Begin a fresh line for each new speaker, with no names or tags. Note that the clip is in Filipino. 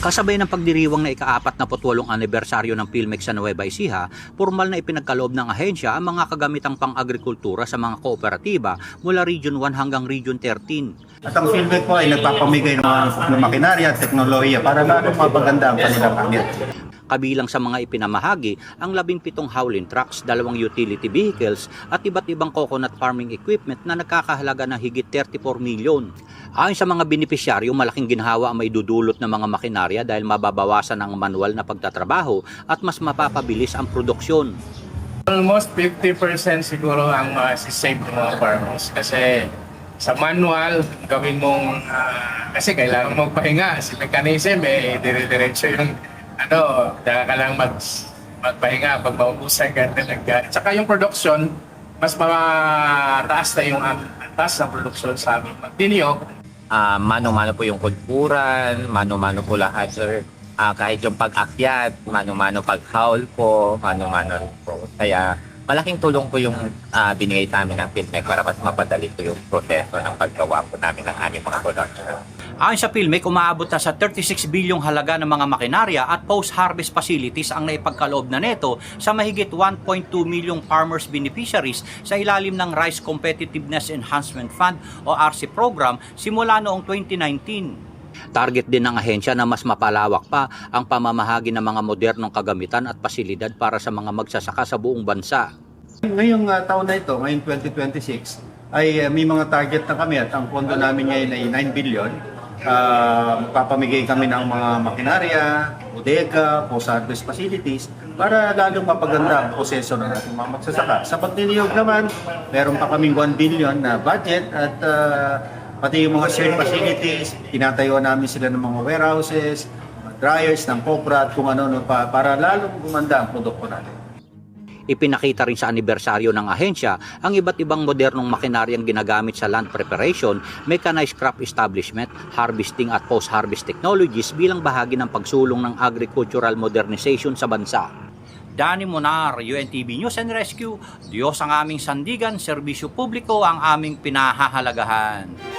Kasabay ng pagdiriwang na ika-48 anibersaryo ng PhilMex sa Nueva Ecija, formal na ipinagkaloob ng ahensya ang mga kagamitang pang-agrikultura sa mga kooperatiba mula Region 1 hanggang Region 13.
At ang PhilMex po ay nagpapamigay ng makinarya at teknolohiya para lalong mapaganda ang kanilang gamit.
Kabilang sa mga ipinamahagi ang 17 hauling trucks, 2 utility vehicles at iba't ibang coconut farming equipment na nagkakahalaga ng higit 34 milyon. Ayon sa mga benepisyaryo, malaking ginhawa ang maidudulot ng mga makinarya dahil mababawasan ang manual na pagtatrabaho at mas mapapabilis ang produksyon.
Almost 50% siguro ang sisave ng mga farmers kasi sa manual gawin mong kasi kailangan mong pahinga si mechanism dire-diretso yung kaya ka lang magpahinga pag maubusan ka talaga. Tsaka yung production mas mataas na yung taas ng production sa aming magtiniyok.
Mano-mano po yung kulturan, mano-mano po lahat, sir. Kahit yung pag-akyat, mano-mano pag-haul po, mano-mano po. Kaya malaking tulong po yung binigay sa amin ng PhilMex para mas mapadali po yung proseso ng paggawa po namin ng aming mga production.
Ayon sa PhilMex, umaabot na sa 36 bilyong halaga ng mga makinarya at post-harvest facilities ang naipagkaloob na neto sa mahigit 1.2 milyong farmers beneficiaries sa ilalim ng Rice Competitiveness Enhancement Fund o RC program simula noong 2019. Target din ng ahensya na mas mapalawak pa ang pamamahagi ng mga modernong kagamitan at pasilidad para sa mga magsasaka sa buong bansa.
Ngayong taon na ito, ngayong 2026, ay may mga target na kami at ang pondo namin ngayon ay 9 billion. Papamigay kami ng mga makinarya, bodega, post-harvest facilities para lalong mapaganda ang proseso ng ating mga magsasaka. Sa pagniniyog naman, meron pa kaming 1 billion na budget at pati yung mga shared facilities, tinatayo namin sila ng mga warehouses, mga dryers ng Copra at kung ano pa para lalong gumanda ang produkto natin.
Ipinakita rin sa anibersaryo ng ahensya ang iba't ibang modernong makinaryang ginagamit sa land preparation, mechanized crop establishment, harvesting at post-harvest technologies bilang bahagi ng pagsulong ng agricultural modernization sa bansa. Danny Monar, UNTV News and Rescue, Diyos ang aming sandigan, serbisyo publiko ang aming pinahahalagahan.